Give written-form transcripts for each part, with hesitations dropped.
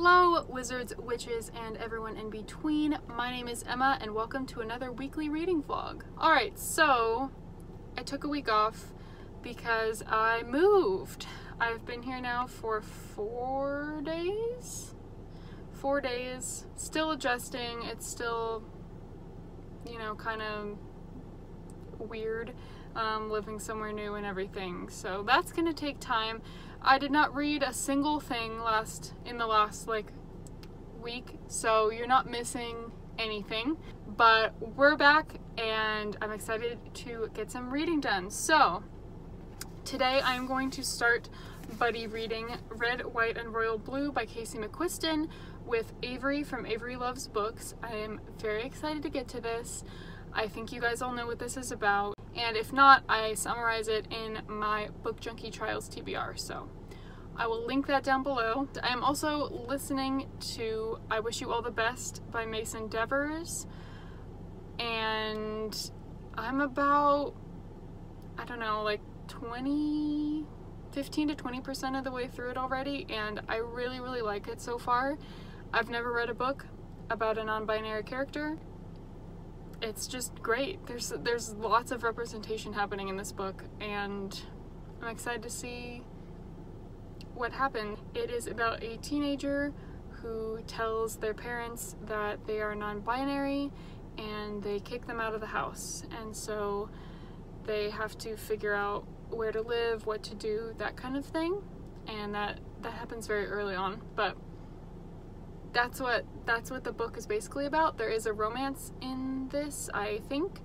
Hello, wizards, witches, and everyone in between. My name is Emma, and welcome to another weekly reading vlog. Alright, so I took a week off because I moved. I've been here now for 4 days? 4 days. Still adjusting. It's still, you know, kind of weird living somewhere new and everything. So that's gonna take time. I did not read a single thing in the last week, so you're not missing anything. But we're back and I'm excited to get some reading done. So today I'm going to start buddy reading Red, White, and Royal Blue by Casey McQuiston with Avery from Avery Loves Books. I am very excited to get to this. I think you guys all know what this is about, and if not, I summarize it in my Book Junkie Trials TBR, so I will link that down below. I am also listening to I Wish You All the Best by Mason Devers, and I'm about, I don't know, like 15 to 20% of the way through it already, and I really like it so far. I've never read a book about a non-binary character. It's just great. There's lots of representation happening in this book, and I'm excited to see what happened. It is about a teenager who tells their parents that they are non-binary and they kick them out of the house, and so they have to figure out where to live, what to do, that kind of thing, and that happens very early on. But that's what the book is basically about. There is a romance in this, I think,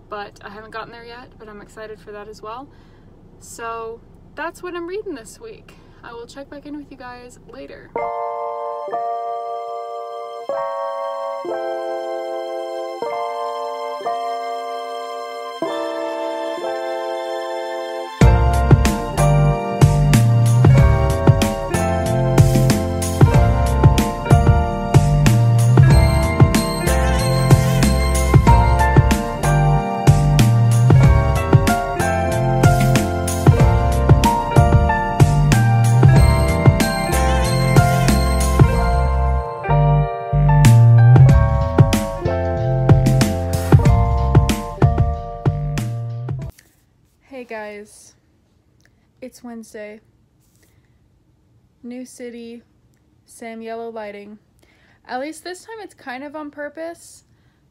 but I haven't gotten there yet, but I'm excited for that as well. So that's what I'm reading this week. I will check back in with you guys later. Hey guys, it's Wednesday. New city, same yellow lighting. At least this time it's kind of on purpose.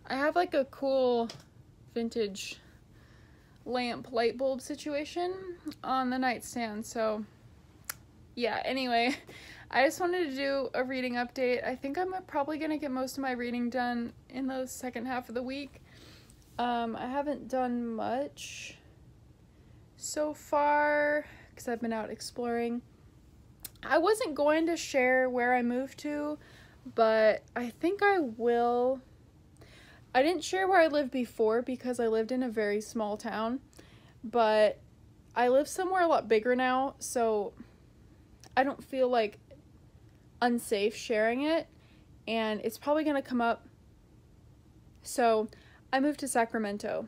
I have like a cool vintage light bulb situation on the nightstand, so yeah, anyway, I just wanted to do a reading update. I think I'm probably gonna get most of my reading done in the second half of the week. I haven't done much so far because I've been out exploring. I wasn't going to share where I moved to, but I think I will. I didn't share where I lived before because I lived in a very small town, but I live somewhere a lot bigger now, so I don't feel like unsafe sharing it, and it's probably gonna come up. So I moved to Sacramento.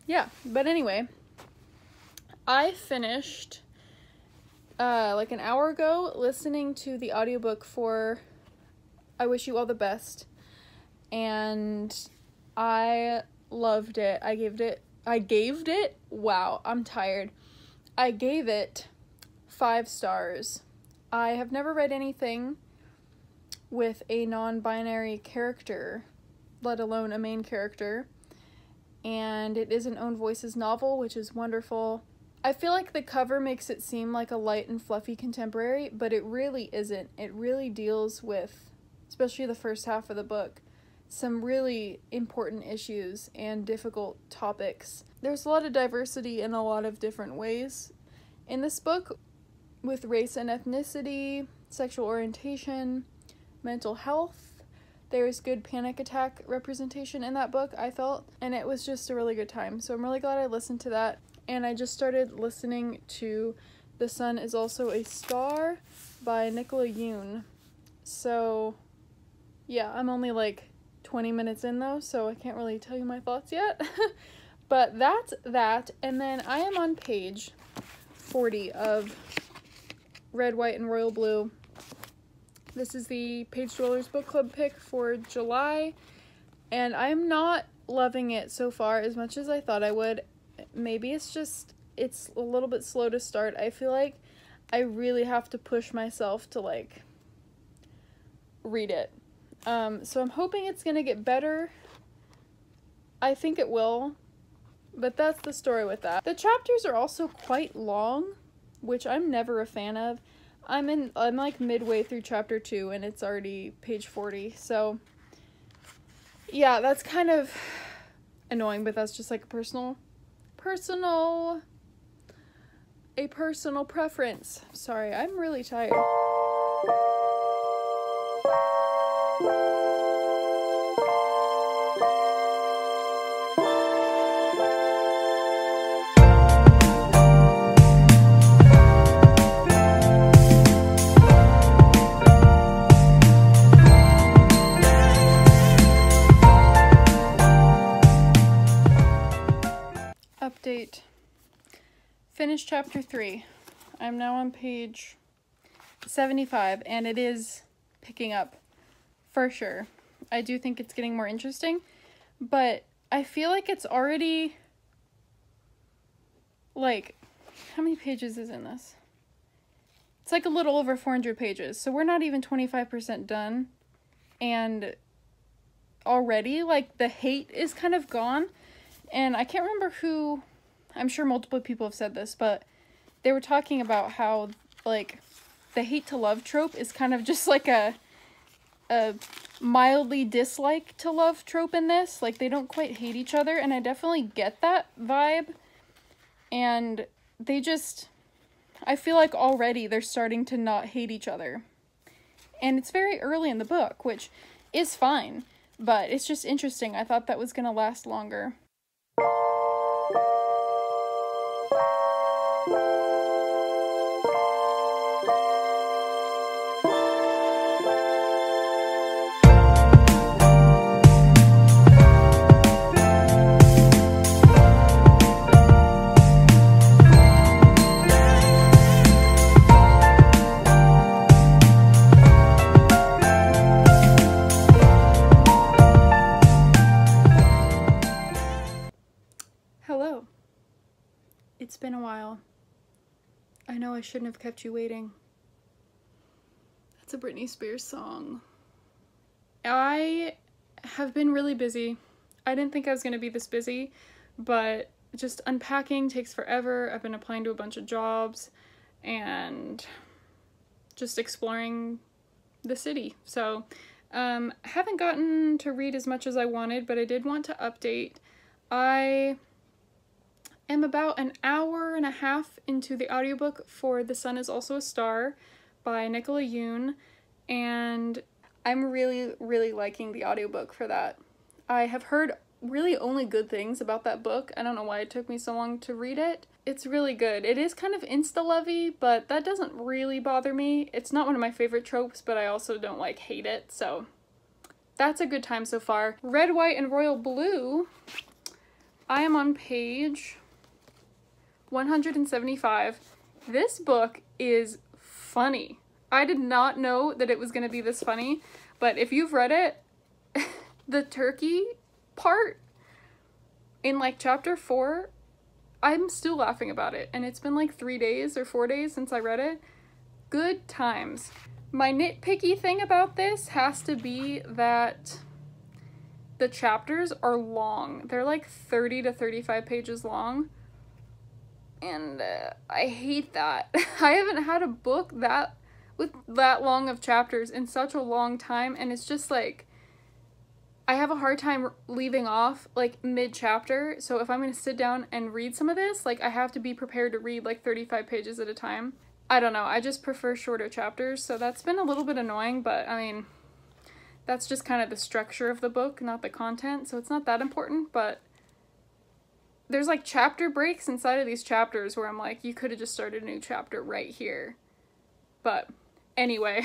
Yeah, but anyway, I finished like an hour ago listening to the audiobook for I Wish You All the Best, and I loved it. I gave it, wow, I'm tired. I gave it 5 stars. I have never read anything with a non-binary character, let alone a main character. And it is an Own Voices novel, which is wonderful. I feel like the cover makes it seem like a light and fluffy contemporary, but it really isn't. It really deals with, especially the first half of the book, some really important issues and difficult topics. There's a lot of diversity in a lot of different ways in this book, with race and ethnicity, sexual orientation, mental health. There's good panic attack representation in that book, I felt, and it was just a really good time. So I'm really glad I listened to that. And I just started listening to The Sun Is Also a Star by Nicola Yoon. So yeah, I'm only like 20 minutes in though, so I can't really tell you my thoughts yet. But that's that, and then I am on page 40 of Red, White, and Royal Blue. This is the Page Dwellers Book Club pick for July, and I'm not loving it so far as much as I thought I would. Maybe it's a little bit slow to start. I feel like I really have to push myself to, like, read it. So I'm hoping it's gonna get better. I think it will, but that's the story with that. The chapters are also quite long, which I'm never a fan of. I'm like midway through chapter 2 and it's already page 40, so yeah, that's kind of annoying, but that's just like a personal preference. Sorry, I'm really tired. Update. Finished chapter 3. I'm now on page 75, and it is picking up for sure. I do think it's getting more interesting, but I feel like it's already, like, how many pages is in this? It's like a little over 400 pages, so we're not even 25% done, and already, like, the hate is kind of gone. And I can't remember who, I'm sure multiple people have said this, but they were talking about how, like, the hate to love trope is kind of just like a mildly dislike to love trope in this. Like, they don't quite hate each other, and I definitely get that vibe. And they just, I feel like already they're starting to not hate each other. And it's very early in the book, which is fine, but it's just interesting. I thought that was going to last longer. Hello. It's been a while. I know I shouldn't have kept you waiting. That's a Britney Spears song. I have been really busy. I didn't think I was going to be this busy, but just unpacking takes forever. I've been applying to a bunch of jobs and just exploring the city. So, I haven't gotten to read as much as I wanted, but I did want to update. I am about an hour and a half into the audiobook for The Sun Is Also a Star by Nicola Yoon, and I'm really, really liking the audiobook for that. I have heard really only good things about that book. I don't know why it took me so long to read it. It's really good. It is kind of insta-lovey, but that doesn't really bother me. It's not one of my favorite tropes, but I also don't, like, hate it, so that's a good time so far. Red, White, and Royal Blue, I am on page 175. This book is funny. I did not know that it was going to be this funny, but if you've read it, the turkey part in, like, chapter 4, I'm still laughing about it, and it's been like 3 days or 4 days since I read it. Good times. My nitpicky thing about this has to be that the chapters are long. They're like 30 to 35 pages long. And I hate that. I haven't had a book with that long of chapters in such a long time, and it's just like, I have a hard time leaving off, like, mid-chapter, so if I'm going to sit down and read some of this, like, I have to be prepared to read, like, 35 pages at a time. I don't know, I just prefer shorter chapters, so that's been a little bit annoying, but, I mean, that's just kind of the structure of the book, not the content, so it's not that important, but there's, like, chapter breaks inside of these chapters where I'm like, you could have just started a new chapter right here. But, anyway,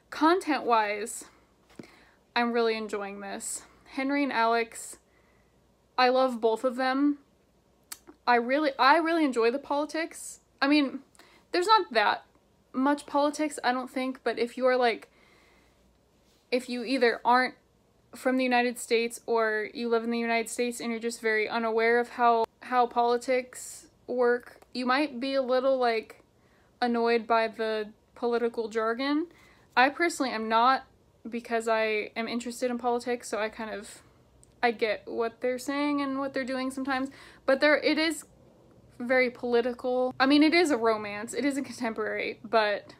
content-wise, I'm really enjoying this. Henry and Alex, I love both of them. I really enjoy the politics. I mean, there's not that much politics, I don't think, but if you're, like, if you either aren't from the United States or you live in the United States and you're just very unaware of how politics work, you might be a little like annoyed by the political jargon. I personally am not, because I am interested in politics, so I get what they're saying and what they're doing sometimes, but it is very political. I mean, it is a romance, it is a contemporary, but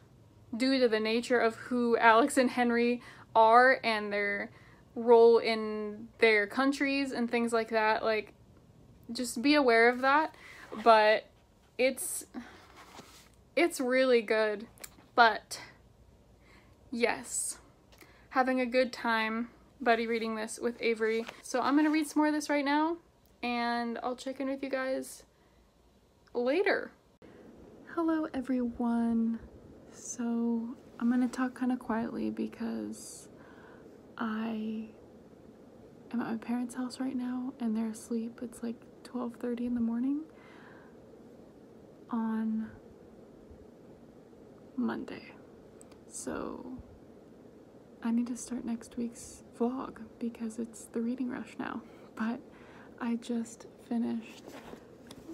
due to the nature of who Alex and Henry are and their role in their countries and things like that, like, just be aware of that. But it's really good. But yes, having a good time buddy reading this with Avery. So I'm gonna read some more of this right now, and I'll check in with you guys later. Hello everyone. So I'm gonna talk kind of quietly because I am at my parents' house right now and they're asleep. It's like 12:30 in the morning on Monday. So I need to start next week's vlog because it's the reading rush now. But I just finished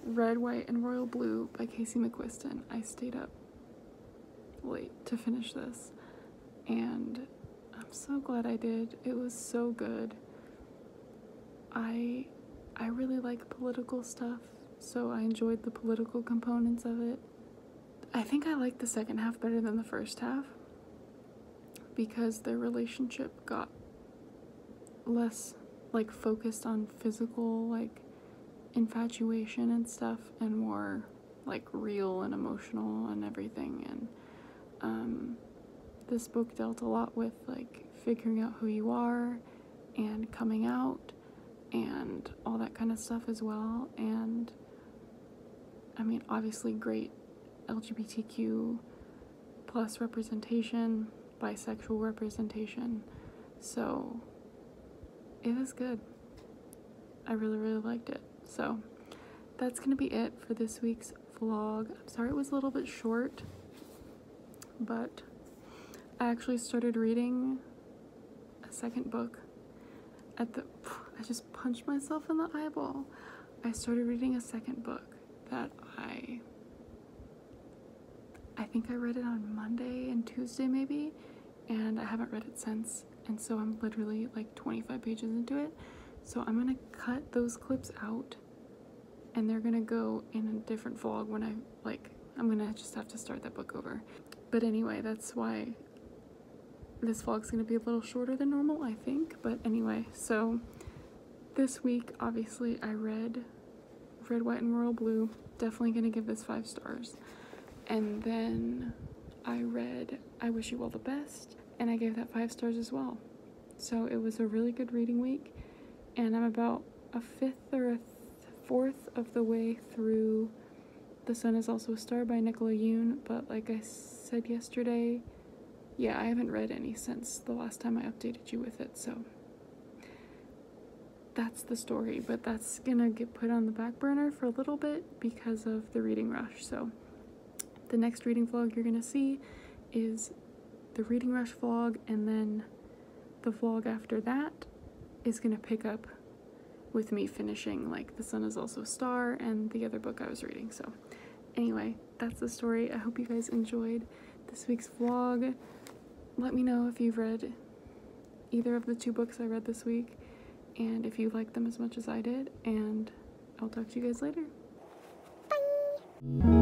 Red, White, and Royal Blue by Casey McQuiston. I stayed up late to finish this and I'm so glad I did. It was so good. I really like political stuff, so I enjoyed the political components of it. I think I liked the second half better than the first half because their relationship got less like focused on physical like infatuation and stuff and more like real and emotional and everything. And this book dealt a lot with like figuring out who you are and coming out and all that kind of stuff as well. And I mean, obviously great LGBTQ plus representation, bisexual representation, so it was good. I really liked it. So that's gonna be it for this week's vlog. I'm sorry it was a little bit short, but I actually started reading a second book I just punched myself in the eyeball. I started reading a second book that I think I read it on Monday and Tuesday maybe, and I haven't read it since, and so I'm literally like 25 pages into it. So I'm gonna cut those clips out and they're gonna go in a different vlog when I'm gonna just have to start that book over. But anyway, that's why this vlog's gonna be a little shorter than normal, I think. But anyway, so this week, obviously, I read Red, White, and Royal Blue. Definitely gonna give this 5 stars. And then I read I Wish You All the Best, and I gave that 5 stars as well. So it was a really good reading week, and I'm about a 5th or a 4th of the way through The Sun Is Also a Star by Nicola Yoon, but like I said yesterday, yeah, I haven't read any since the last time I updated you with it, so that's the story. But that's gonna get put on the back burner for a little bit because of the reading rush. So the next reading vlog you're gonna see is the reading rush vlog, and then the vlog after that is gonna pick up with me finishing like The Sun Is Also a Star and the other book I was reading. So anyway, that's the story. I hope you guys enjoyed this week's vlog. Let me know if you've read either of the 2 books I read this week and if you liked them as much as I did, and I'll talk to you guys later. Bye!